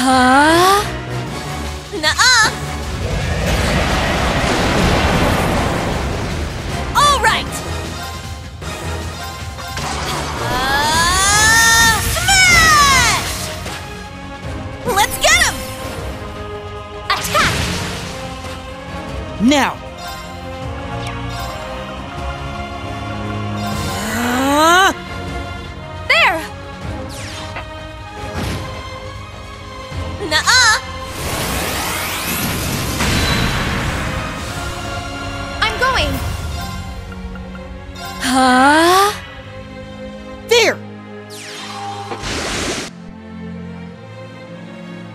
Huh? Nuh-uh! All right! Smash! Let's get him! Attack! Now! There! Nuh-uh! I'm going! Huh? There!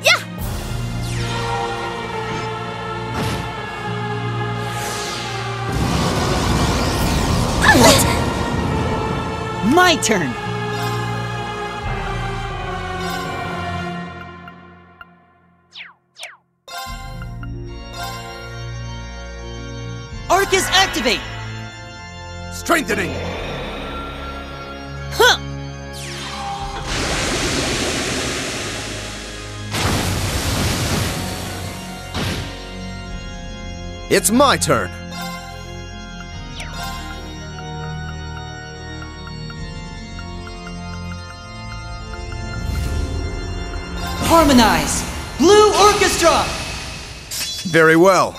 Yeah! What? My turn! Arcus activate! Strengthening! Huh! It's my turn! Harmonize! Blue Orchestra! Very well.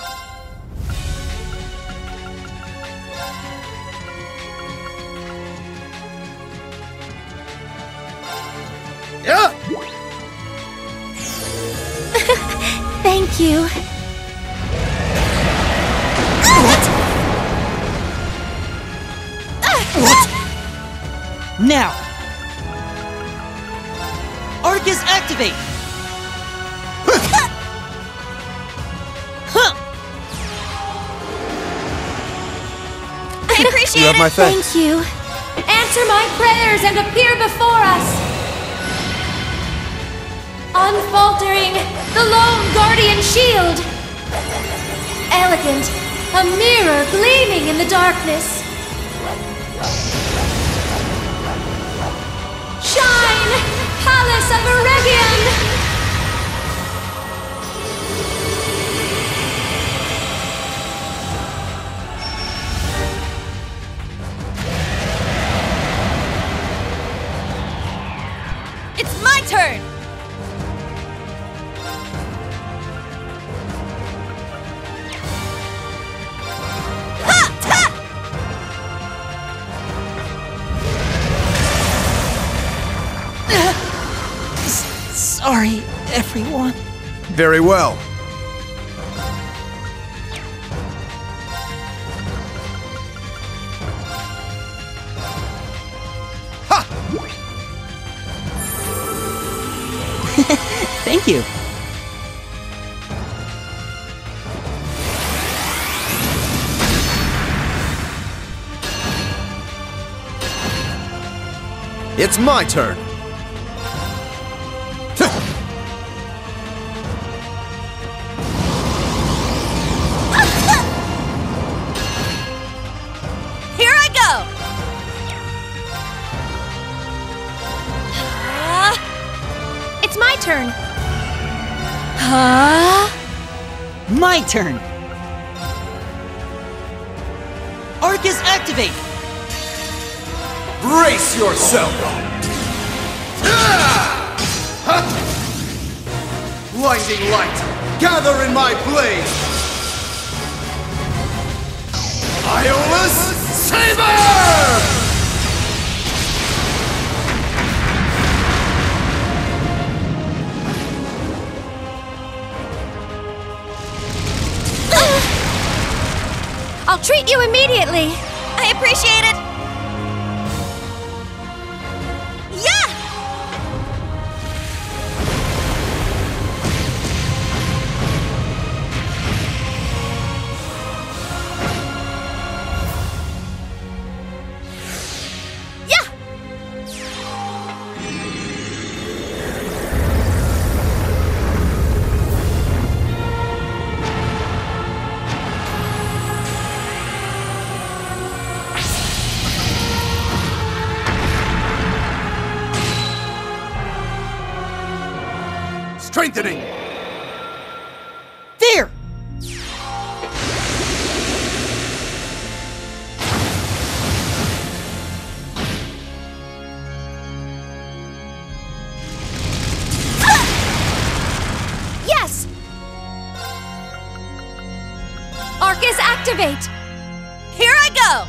Yeah! Thank you. What? Now! Arcus activate! Huh! I appreciate You have my thanks. Thank you. Answer my prayers and appear before us. Unfaltering, the lone guardian shield. Elegant, a mirror gleaming in the darkness. Shine, Palace of Eregion! It's my turn! Sorry, everyone. Very well. Ha! Thank you. It's my turn. Here I go! It's my turn. Huh? My turn. Arcus activate! Brace yourself! Blinding light, gather in my blade! Iola's Saber! I'll treat you immediately. I appreciate it. Yeah! Yeah! strengthening! There! Yes! Arcus, activate! Here I go!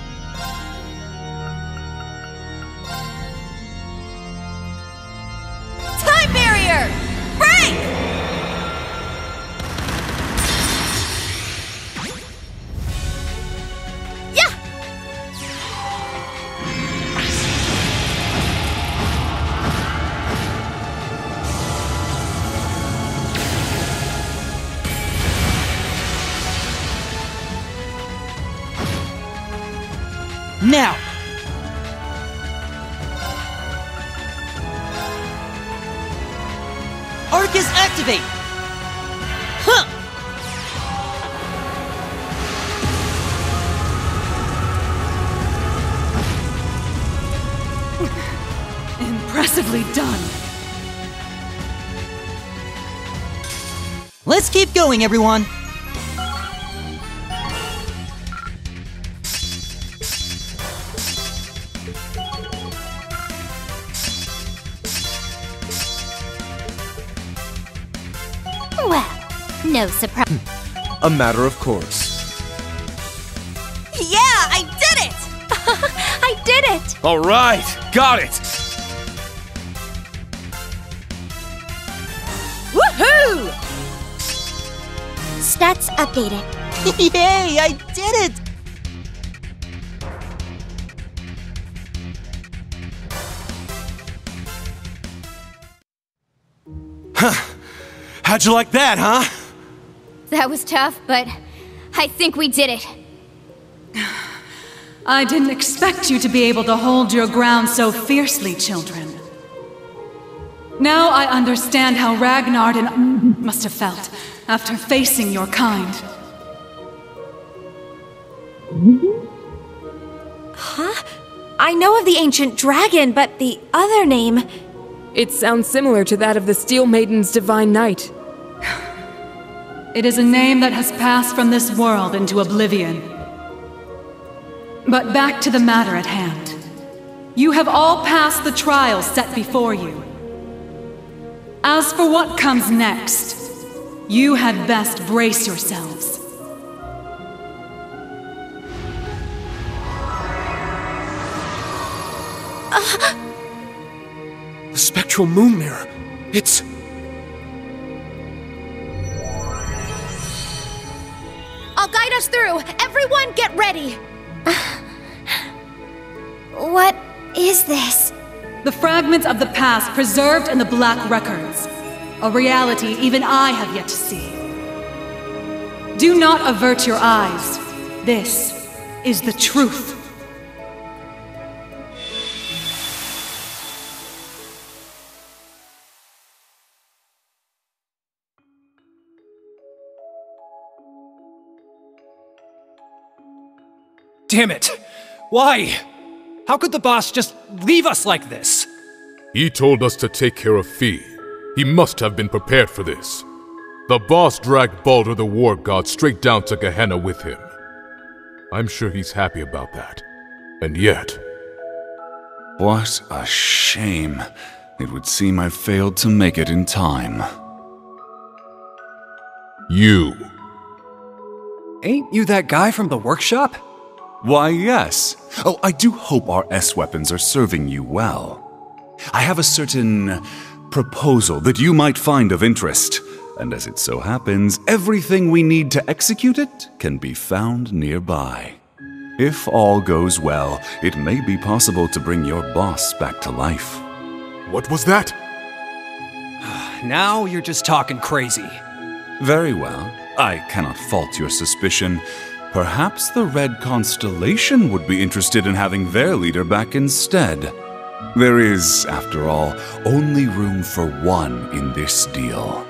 Time barrier! Break! Yeah! Now! Arcus, activate! Huh! Impressively done. Let's keep going, everyone! Well, no surprise. A matter of course. Yeah, I did it! I did it! All right, got it! Woohoo! Stats updated. Yay! I did it! How'd you like that, huh? That was tough, but I think we did it. I didn't expect you to be able to hold your ground so fiercely, children. Now I understand how Ragnar must have felt after facing your kind. Huh? I know of the ancient dragon, but the other name... It sounds similar to that of the Steel Maiden's Divine Knight. It is a name that has passed from this world into oblivion. But back to the matter at hand. You have all passed the trials set before you. As for what comes next, you had best brace yourselves. The spectral moon mirror. It's... I'll guide us through. Everyone get ready. What is this? The fragments of the past preserved in the Black Records. A reality even I have yet to see. Do not avert your eyes. This is the truth. Damn it! Why? How could the boss just leave us like this? He told us to take care of Fee. He must have been prepared for this. The boss dragged Baldur the War God straight down to Gehenna with him. I'm sure he's happy about that. And yet... What a shame. It would seem I failed to make it in time. You. Ain't you that guy from the workshop? Why, yes. Oh, I do hope our S-weapons are serving you well. I have a certain proposal that you might find of interest, and as it so happens, everything we need to execute it can be found nearby. If all goes well, it may be possible to bring your boss back to life. What was that? Now you're just talking crazy. Very well. I cannot fault your suspicion. Perhaps the Red Constellation would be interested in having their leader back instead. There is, after all, only room for one in this deal.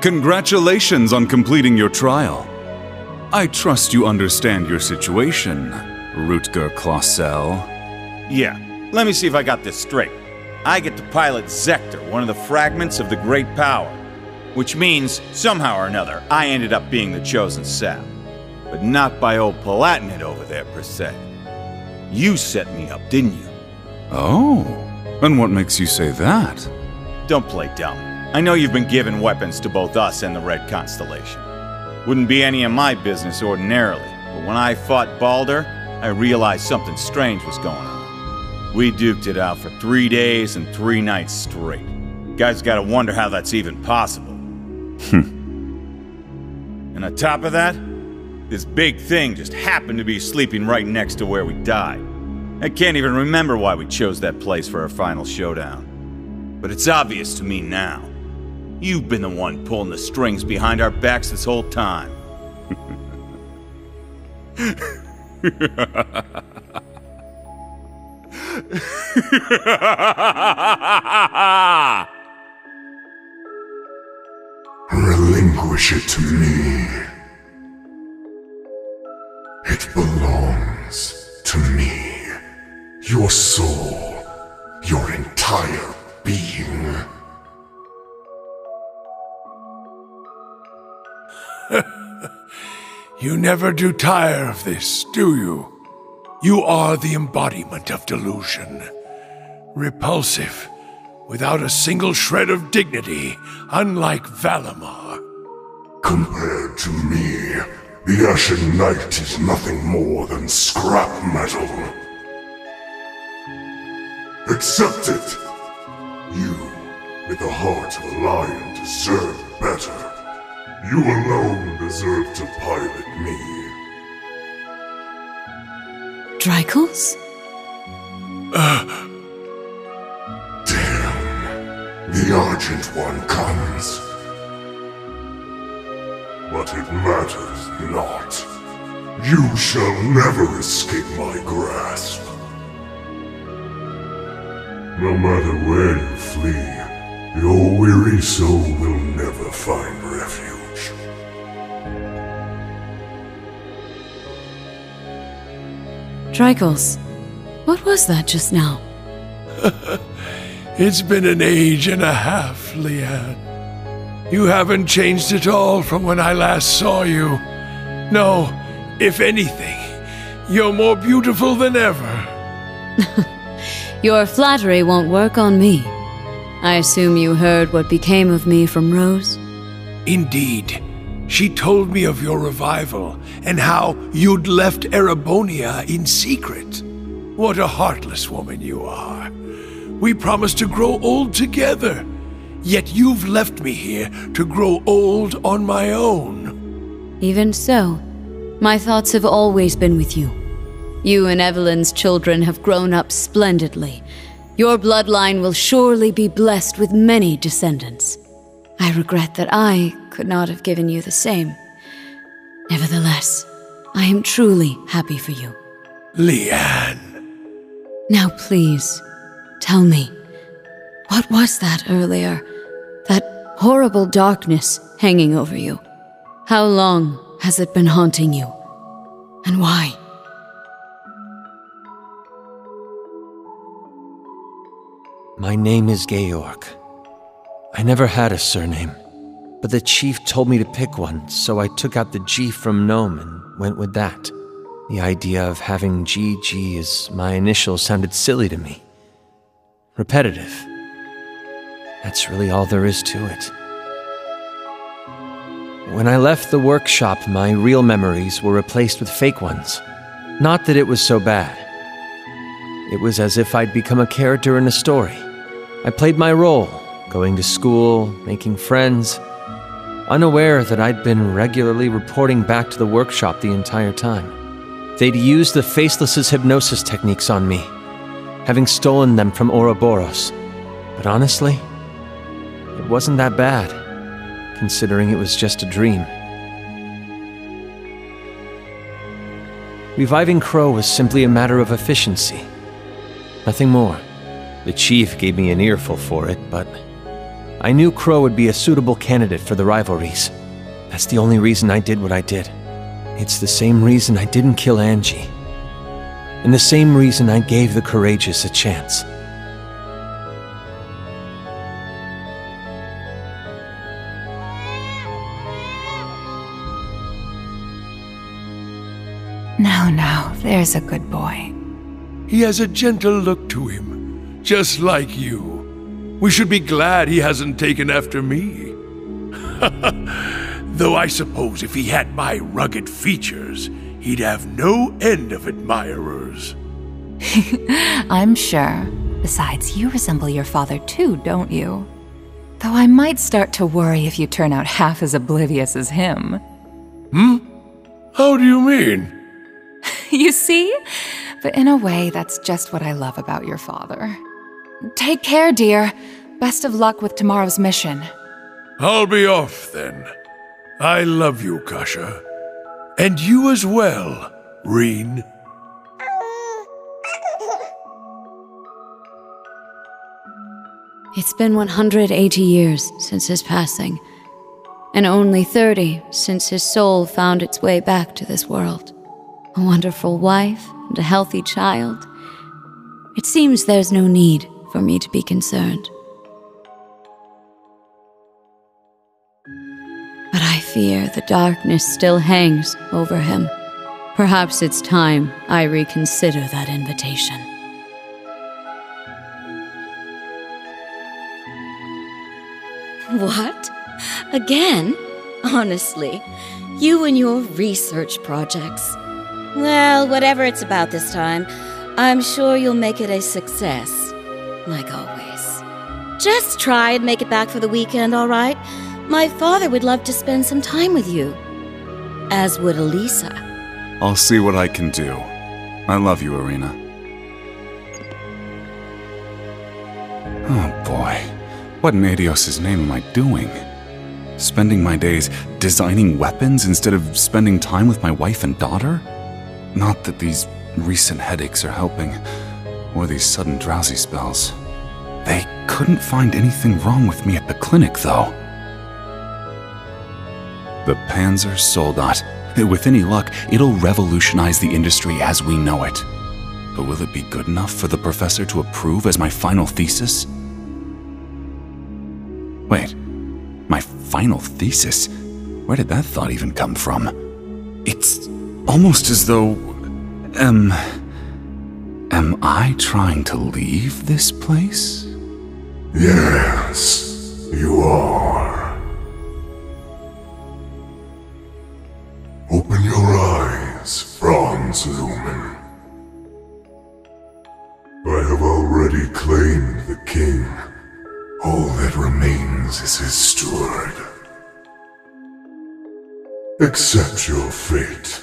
Congratulations on completing your trial. I trust you understand your situation, Rutger Clausel. Yeah, let me see if I got this straight. I get to pilot Zector, one of the fragments of the Great Power. Which means, somehow or another, I ended up being the chosen sap. But not by old Palatinate over there, per se. You set me up, didn't you? Oh, and what makes you say that? Don't play dumb. I know you've been giving weapons to both us and the Red Constellation. Wouldn't be any of my business ordinarily, but when I fought Baldur, I realized something strange was going on. We duked it out for 3 days and 3 nights straight. Guys gotta wonder how that's even possible. And on top of that, this big thing just happened to be sleeping right next to where we died. I can't even remember why we chose that place for our final showdown. But it's obvious to me now. You've been the one pulling the strings behind our backs this whole time. Relinquish it to me. It belongs to me. Your soul, your entire being. You never do tire of this, do you? You are the embodiment of delusion. Repulsive, without a single shred of dignity, unlike Valimar. Compared to me, the Ashen Knight is nothing more than scrap metal. Accept it! You, with the heart of a lion, deserve better. You alone deserve to pilot me. Drykles? Damn. The Argent One comes. But it matters not. You shall never escape my grasp. No matter where you flee, your weary soul will never find refuge. Drykles, what was that just now? It's been an age and a half, Leanne. You haven't changed at all from when I last saw you. No, if anything, you're more beautiful than ever. Your flattery won't work on me. I assume you heard what became of me from Rose? Indeed. She told me of your revival and how you'd left Erebonia in secret. What a heartless woman you are. We promised to grow old together, yet you've left me here to grow old on my own. Even so, my thoughts have always been with you. You and Evelyn's children have grown up splendidly. Your bloodline will surely be blessed with many descendants. I regret that I could not have given you the same. Nevertheless, I am truly happy for you. Leanne. Now please, tell me, what was that earlier? That horrible darkness hanging over you? How long has it been haunting you? And why? My name is Georg. I never had a surname, but the chief told me to pick one, so I took out the G from Gnome and went with that. The idea of having GG as my initials sounded silly to me. Repetitive. That's really all there is to it. When I left the workshop, my real memories were replaced with fake ones. Not that it was so bad. It was as if I'd become a character in a story. I played my role, going to school, making friends, unaware that I'd been regularly reporting back to the workshop the entire time. They'd used the Faceless's hypnosis techniques on me, having stolen them from Ouroboros. But honestly, it wasn't that bad, considering it was just a dream. Reviving Crow was simply a matter of efficiency. Nothing more. The chief gave me an earful for it, but I knew Crow would be a suitable candidate for the rivalries. That's the only reason I did what I did. It's the same reason I didn't kill Angie. And the same reason I gave the courageous a chance. No, there's a good boy. He has a gentle look to him, just like you. We should be glad he hasn't taken after me. Though I suppose if he had my rugged features, he'd have no end of admirers. I'm sure. Besides, you resemble your father too, don't you? Though I might start to worry if you turn out half as oblivious as him. How do you mean? You see? But in a way, that's just what I love about your father. Take care, dear. Best of luck with tomorrow's mission. I'll be off then. I love you, Kasha. And you as well, Reen. It's been 180 years since his passing, and only 30 since his soul found its way back to this world. A wonderful wife and a healthy child. It seems there's no need for me to be concerned. But I fear the darkness still hangs over him. Perhaps it's time I reconsider that invitation. What? Again? Honestly, you and your research projects. Well, whatever it's about this time, I'm sure you'll make it a success. Like always. Just try and make it back for the weekend, all right? My father would love to spend some time with you. As would Elisa. I'll see what I can do. I love you, Irina. Oh boy. What in Adios' name am I doing? Spending my days designing weapons instead of spending time with my wife and daughter? Not that these recent headaches are helping, or these sudden drowsy spells. They couldn't find anything wrong with me at the clinic, though. The Panzer Soldat. With any luck, it'll revolutionize the industry as we know it. But will it be good enough for the professor to approve as my final thesis? Wait, my final thesis? Where did that thought even come from? It's almost as though... Am I trying to leave this place? Yes, you are. Open your eyes, Franz Lumen. I have already claimed the king. All that remains is his steward. Accept your fate.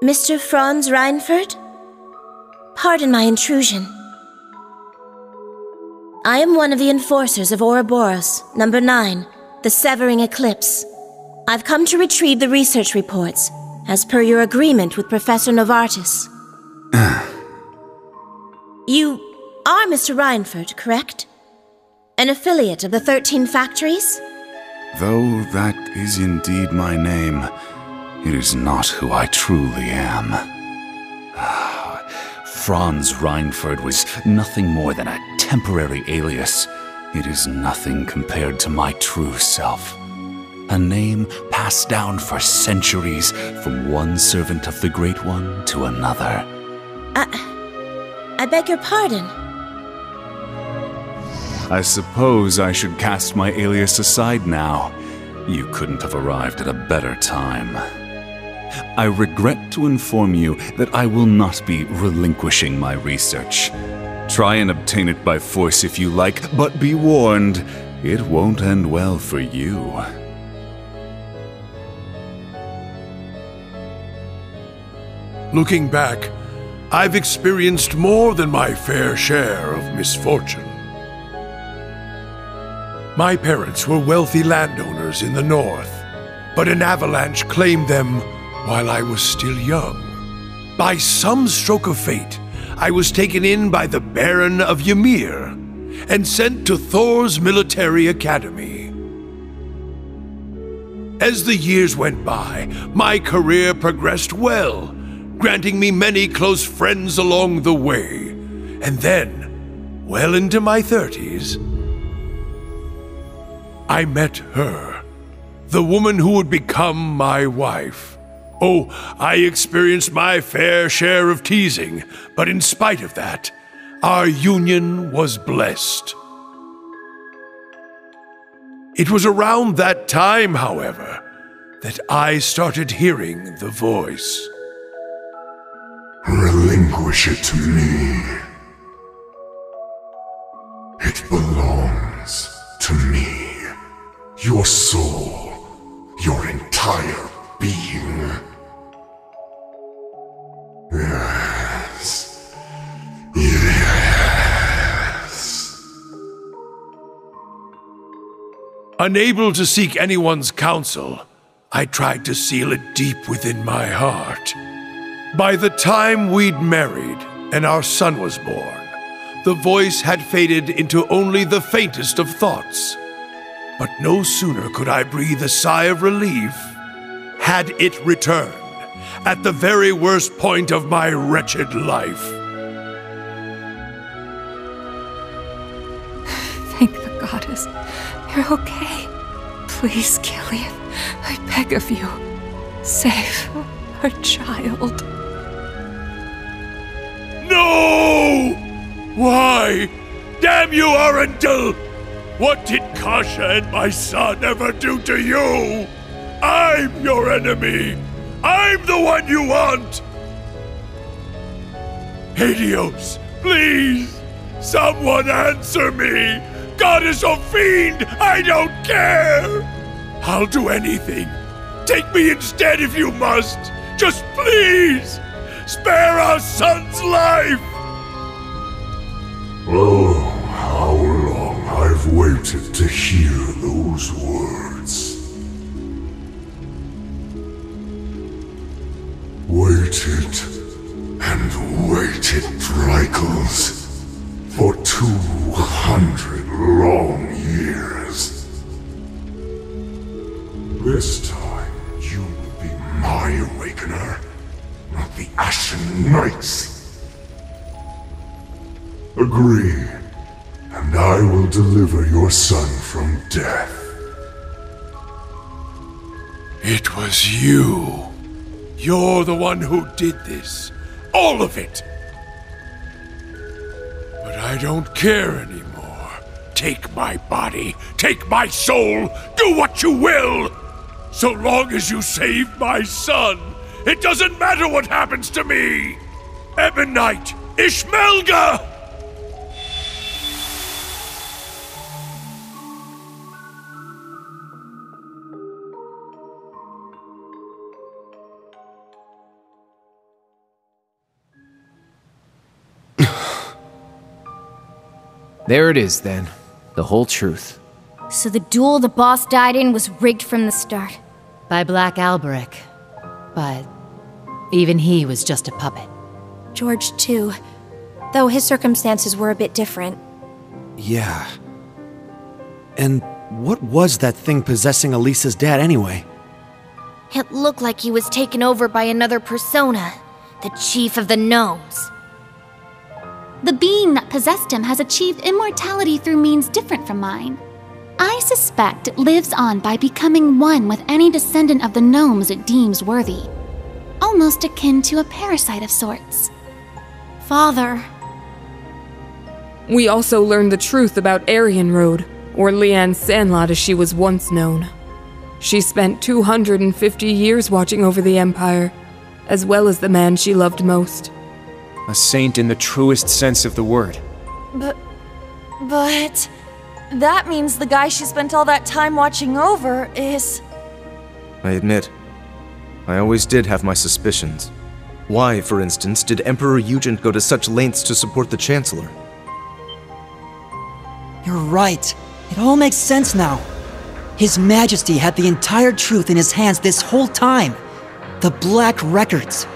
Mr. Franz Reinfurt? Pardon my intrusion. I am one of the enforcers of Ouroboros, number 9, the Severing Eclipse. I've come to retrieve the research reports, as per your agreement with Professor Novartis. You are Mr. Reinfurt, correct? An affiliate of the 13 factories? Though that is indeed my name, it is not who I truly am. Franz Reinfurt was nothing more than a temporary alias. It is nothing compared to my true self. A name passed down for centuries from one servant of the Great One to another. I beg your pardon. I suppose I should cast my alias aside now. You couldn't have arrived at a better time. I regret to inform you that I will not be relinquishing my research. Try and obtain it by force if you like, but be warned, it won't end well for you. Looking back, I've experienced more than my fair share of misfortune. My parents were wealthy landowners in the north, but an avalanche claimed them while I was still young. By some stroke of fate, I was taken in by the Baron of Ymir and sent to Thor's military academy. As the years went by, my career progressed well, granting me many close friends along the way. And then, well into my 30s, I met her. The woman who would become my wife. Oh, I experienced my fair share of teasing, but in spite of that, our union was blessed. It was around that time, however, that I started hearing the voice. Relinquish it to me. It belongs to me. Your soul, your entire being. Yes. Yes. Unable to seek anyone's counsel, I tried to seal it deep within my heart. By the time we'd married and our son was born, the voice had faded into only the faintest of thoughts. But no sooner could I breathe a sigh of relief, had it returned, at the very worst point of my wretched life. Thank the goddess. You're okay. Please, Gilead, I beg of you, save our child. No! Why? Damn you, Arundel! What did Kasha and my son ever do to you? I'm your enemy! I'm the one you want! Helios, please! Someone answer me! Goddess or fiend, I don't care! I'll do anything. Take me instead if you must! Just please! Spare our son's life! Oh, how long I've waited to hear those words. Waited and waited, Drycles, for 200 long years. This time, you will be my awakener, not the Ashen Knight's. Agree, and I will deliver your son from death. It was you. You're the one who did this. All of it. But I don't care anymore. Take my body. Take my soul. Do what you will. So long as you save my son, it doesn't matter what happens to me. Ebonite Ishmelga! There it is, then. The whole truth. So the duel the boss died in was rigged from the start. By Black Alberic. But even he was just a puppet. George, too. Though his circumstances were a bit different. Yeah. And what was that thing possessing Elisa's dad anyway? It looked like he was taken over by another persona. The Chief of the Gnomes. The being that possessed him has achieved immortality through means different from mine. I suspect it lives on by becoming one with any descendant of the gnomes it deems worthy. Almost akin to a parasite of sorts. Father. We also learned the truth about Aryan Road, or Leanne Sandlot as she was once known. She spent 250 years watching over the Empire, as well as the man she loved most. A saint in the truest sense of the word. But that means the guy she spent all that time watching over is... I admit, I always did have my suspicions. Why, for instance, did Emperor Eugent go to such lengths to support the Chancellor? You're right. It all makes sense now. His Majesty had the entire truth in his hands this whole time. The Black Records.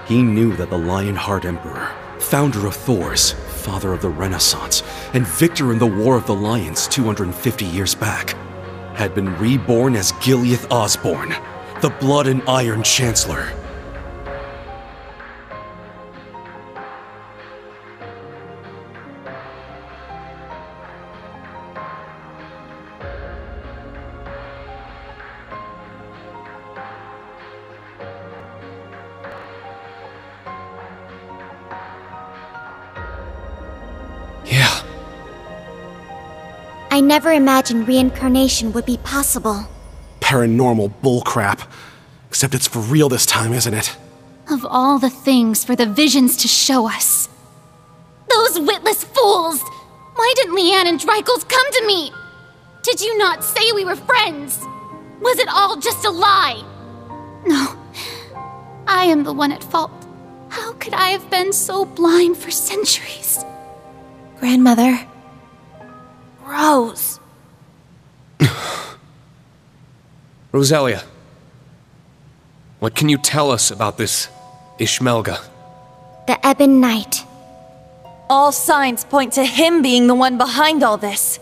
He knew that the Lionheart Emperor, founder of Thors, father of the Renaissance, and victor in the War of the Lions 250 years back, had been reborn as Gilead Osborne, the Blood and Iron Chancellor. Yeah. I never imagined reincarnation would be possible. Paranormal bullcrap. Except it's for real this time, isn't it? Of all the things for the visions to show us. Those witless fools! Why didn't Leanne and Dreichels come to me? Did you not say we were friends? Was it all just a lie? No. I am the one at fault. How could I have been so blind for centuries? Grandmother. Rose. Roselia, what can you tell us about this Ishmelga? The Ebon Knight. All signs point to him being the one behind all this,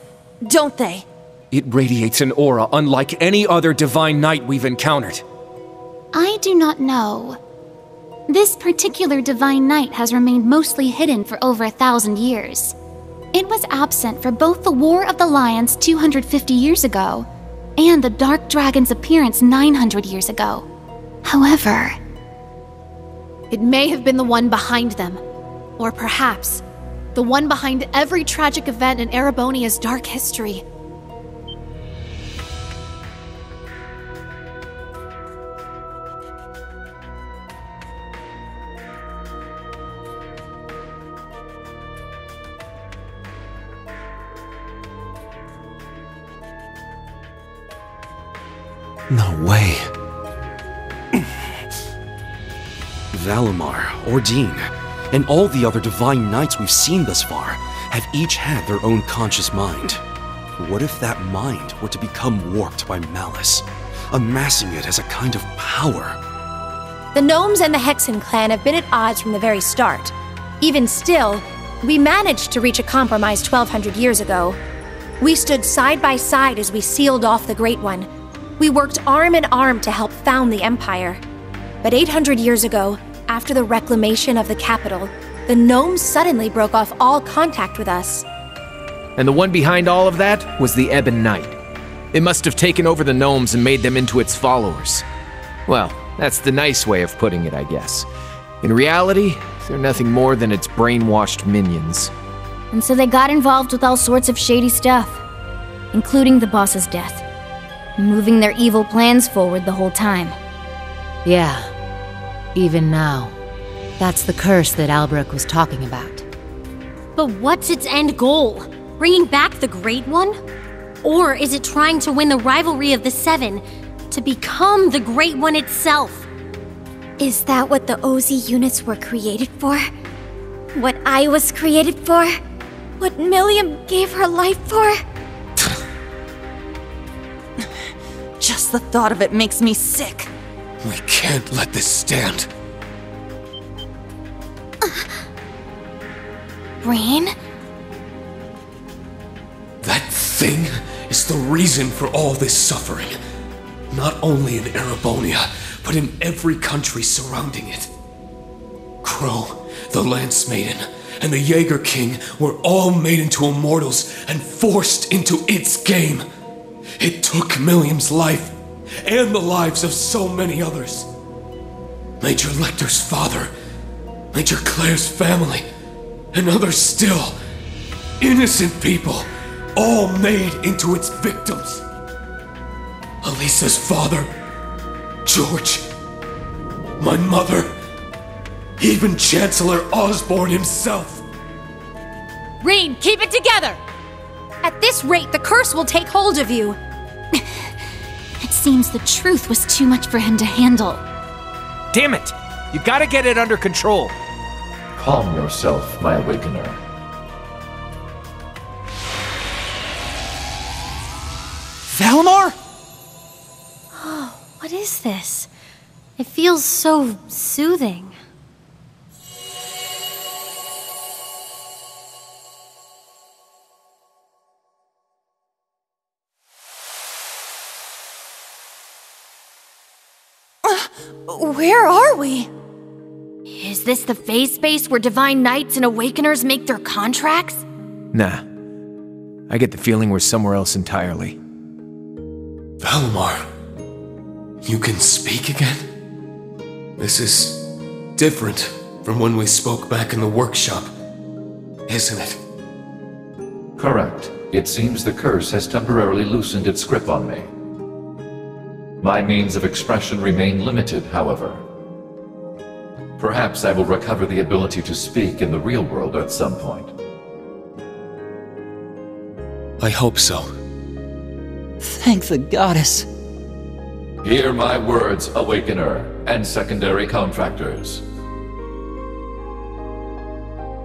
don't they? It radiates an aura unlike any other divine knight we've encountered. I do not know. This particular divine knight has remained mostly hidden for over 1,000 years. It was absent for both the War of the Lions 250 years ago and the Dark Dragon's appearance 900 years ago. However, it may have been the one behind them. Or perhaps, the one behind every tragic event in Erebonia's dark history. No way. Valimar, Ordine, and all the other divine knights we've seen thus far have each had their own conscious mind. What if that mind were to become warped by malice, amassing it as a kind of power? The Gnomes and the Hexen clan have been at odds from the very start. Even still, we managed to reach a compromise 1,200 years ago. We stood side by side as we sealed off the Great One. We worked arm in arm to help found the Empire. But 800 years ago, after the reclamation of the capital, the Gnomes suddenly broke off all contact with us. And the one behind all of that was the Ebon Knight. It must have taken over the Gnomes and made them into its followers. Well, that's the nice way of putting it, I guess. In reality, they're nothing more than its brainwashed minions. And so they got involved with all sorts of shady stuff, including the boss's death, moving their evil plans forward the whole time. Yeah, even now. That's the curse that Albrecht was talking about. But what's its end goal? Bringing back the Great One? Or is it trying to win the rivalry of the Seven, to become the Great One itself? Is that what the OZ units were created for? What I was created for? What Milliam gave her life for? Just the thought of it makes me sick. We can't let this stand. Rain? That thing is the reason for all this suffering. Not only in Erebonia, but in every country surrounding it. Crow, the Lance Maiden, and the Jaeger King were all made into immortals and forced into its game. It took Milliam's life, and the lives of so many others. Major Lecter's father, Major Claire's family, and others still. Innocent people, all made into its victims. Elisa's father, George, my mother, even Chancellor Osborne himself. Rain, keep it together! At this rate, the curse will take hold of you. It seems the truth was too much for him to handle. Damn it! You gotta get it under control. Calm yourself, my awakener. Valimar? Oh, what is this? It feels so soothing. Where are we? Is this the phase space where Divine Knights and Awakeners make their contracts? Nah. I get the feeling we're somewhere else entirely. Valimar, you can speak again? This is different from when we spoke back in the workshop, isn't it? Correct. It seems the curse has temporarily loosened its grip on me. My means of expression remain limited, however. Perhaps I will recover the ability to speak in the real world at some point. I hope so. Thank the goddess. Hear my words, Awakener, and secondary contractors.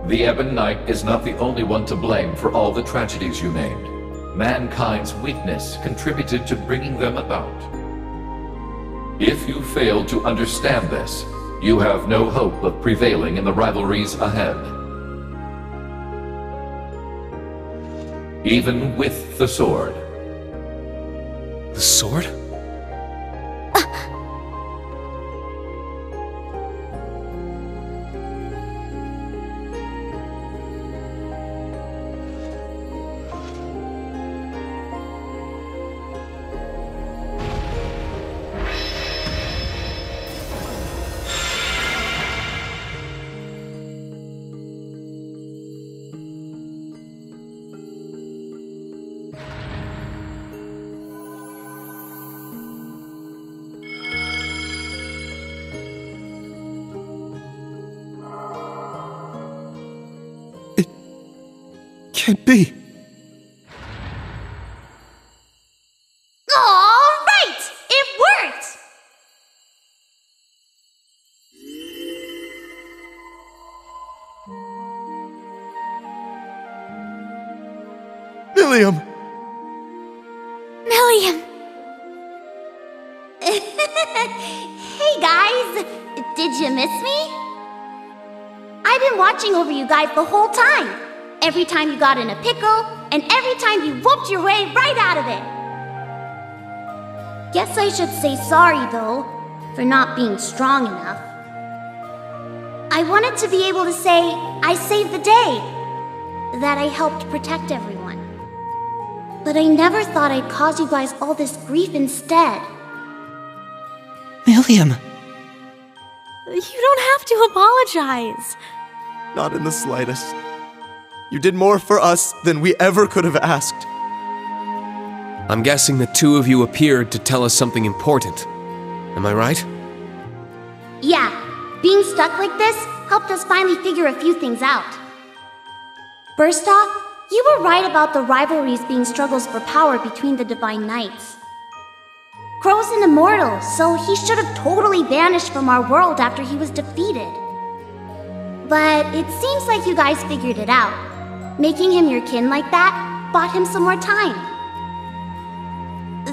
The Ebon Knight is not the only one to blame for all the tragedies you named. Mankind's weakness contributed to bringing them about. If you fail to understand this, you have no hope of prevailing in the rivalries ahead. Even with the sword. The sword? Can't be. All right! It worked! Milliam! Milliam! Hey guys! Did you miss me? I've been watching over you guys the whole time. Every time you got in a pickle, and every time you whooped your way right out of it. Guess I should say sorry, though, for not being strong enough. I wanted to be able to say I saved the day, that I helped protect everyone. But I never thought I'd cause you guys all this grief instead. Milliam! You don't have to apologize. Not in the slightest. You did more for us than we ever could have asked. I'm guessing the two of you appeared to tell us something important. Am I right? Yeah, being stuck like this helped us finally figure a few things out. First off, you were right about the rivalries being struggles for power between the Divine Knights. Crow's an immortal, so he should have totally vanished from our world after he was defeated. But it seems like you guys figured it out. Making him your kin like that bought him some more time.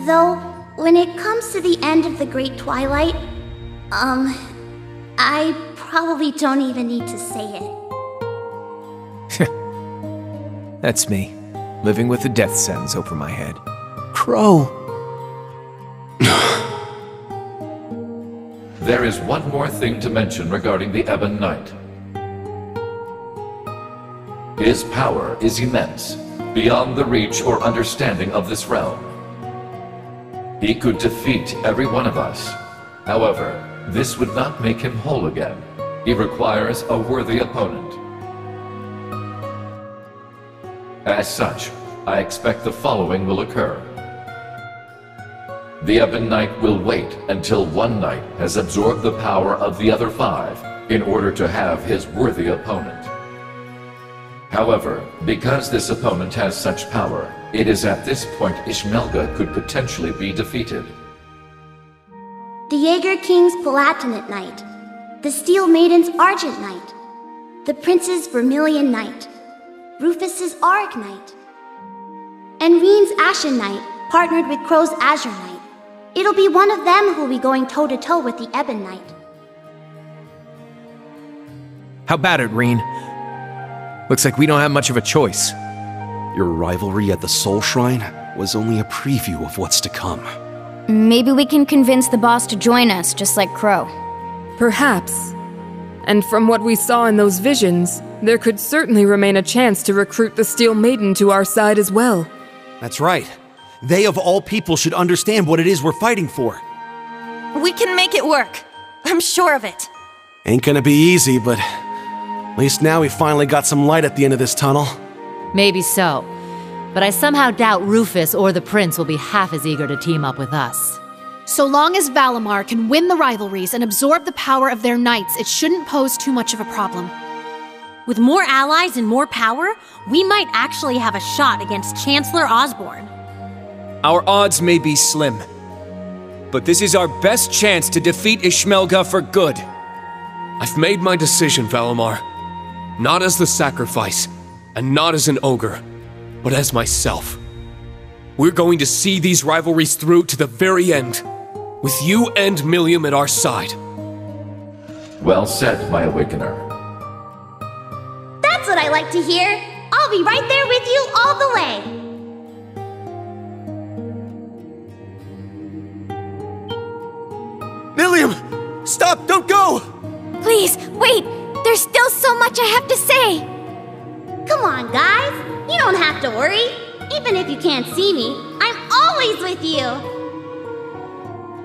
Though, when it comes to the end of the Great Twilight, I probably don't even need to say it. That's me, living with a death sentence over my head. Crow! There is one more thing to mention regarding the Ebon Knight. His power is immense, beyond the reach or understanding of this realm. He could defeat every one of us. However, this would not make him whole again. He requires a worthy opponent. As such, I expect the following will occur. The Ebon Knight will wait until one knight has absorbed the power of the other 5 in order to have his worthy opponent. However, because this opponent has such power, it is at this point Ishmelga could potentially be defeated. The Jaeger King's Palatinate Knight, the Steel Maiden's Argent Knight, the Prince's Vermilion Knight, Rufus's Auric Knight, and Reen's Ashen Knight partnered with Crow's Azure Knight. It'll be one of them who'll be going toe-to-toe with the Ebon Knight. How about it, Reen? Looks like we don't have much of a choice. Your rivalry at the Soul Shrine was only a preview of what's to come. Maybe we can convince the boss to join us, just like Crow. Perhaps. And from what we saw in those visions, there could certainly remain a chance to recruit the Steel Maiden to our side as well. That's right. They of all people should understand what it is we're fighting for. We can make it work. I'm sure of it. Ain't gonna be easy, but at least now we finally got some light at the end of this tunnel. Maybe so. but I somehow doubt Rufus or the Prince will be half as eager to team up with us. So long as Valimar can win the rivalries and absorb the power of their knights, it shouldn't pose too much of a problem. With more allies and more power, we might actually have a shot against Chancellor Osborne. Our odds may be slim, but this is our best chance to defeat Ishmelga for good. I've made my decision, Valimar. Not as the sacrifice, and not as an ogre, but as myself. We're going to see these rivalries through to the very end, with you and Milliam at our side. Well said, my Awakener. That's what I like to hear. I'll be right there with you all the way. Milliam! Stop! Don't go! Please, wait! There's still so much I have to say! Come on, guys! You don't have to worry! Even if you can't see me, I'm always with you!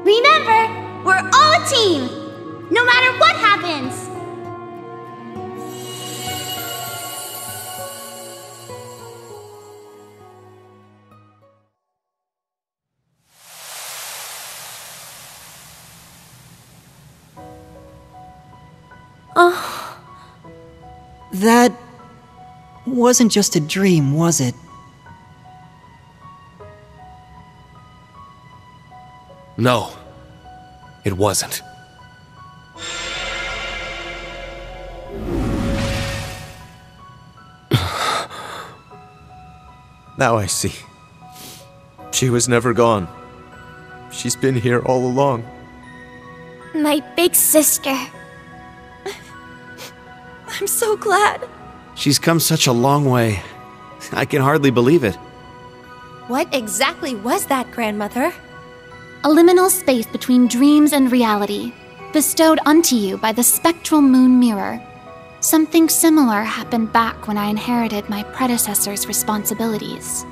Remember, we're all a team! No matter what happens! Oh. That wasn't just a dream, was it? No, it wasn't. Now I see. She was never gone. She's been here all along. My big sister. I'm so glad. She's come such a long way. I can hardly believe it. What exactly was that, Grandmother? A liminal space between dreams and reality, bestowed unto you by the spectral moon mirror. Something similar happened back when I inherited my predecessor's responsibilities.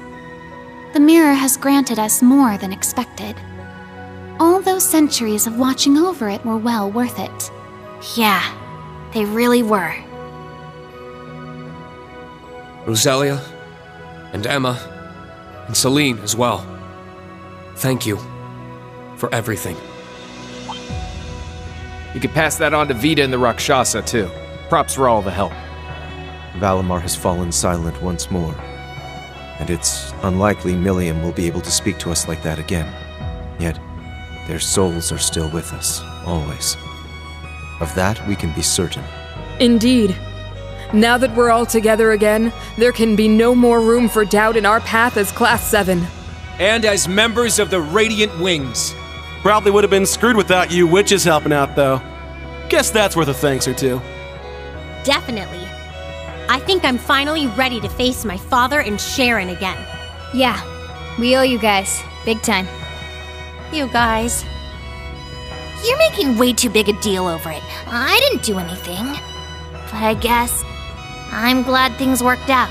The mirror has granted us more than expected. All those centuries of watching over it were well worth it. Yeah, they really were. Rosalia, and Emma, and Celine as well. Thank you for everything. You could pass that on to Vita and the Rakshasa, too. Props for all the help. Valimar has fallen silent once more, and it's unlikely Milliam will be able to speak to us like that again. Yet, their souls are still with us, always. Of that, we can be certain. Indeed. Now that we're all together again, there can be no more room for doubt in our path as Class 7. And as members of the Radiant Wings. Probably would have been screwed without you witches helping out, though. Guess that's worth a thanks or two. Definitely. I think I'm finally ready to face my father and Sharon again. Yeah, we owe you guys. Big time. You guys. You're making way too big a deal over it. I didn't do anything. But I guess I'm glad things worked out.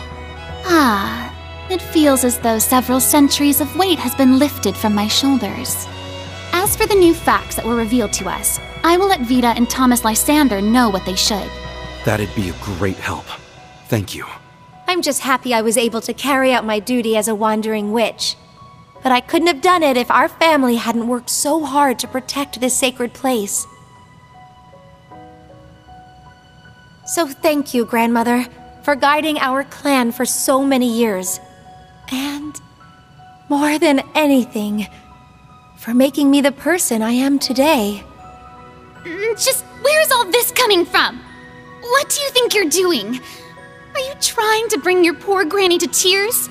Ah, it feels as though several centuries of weight has been lifted from my shoulders. As for the new facts that were revealed to us, I will let Vita and Thomas Lysander know what they should. That'd be a great help. Thank you. I'm just happy I was able to carry out my duty as a wandering witch. But I couldn't have done it if our family hadn't worked so hard to protect this sacred place. So thank you, Grandmother, for guiding our clan for so many years. And, more than anything, for making me the person I am today. Just where's all this coming from? What do you think you're doing? Are you trying to bring your poor granny to tears?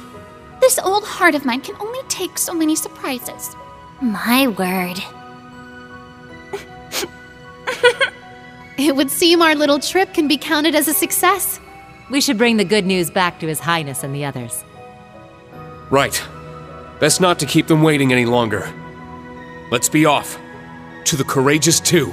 This old heart of mine can only take so many surprises. My word. It would seem our little trip can be counted as a success. We should bring the good news back to His Highness and the others. Right. Best not to keep them waiting any longer. Let's be off. To the Courageous 2.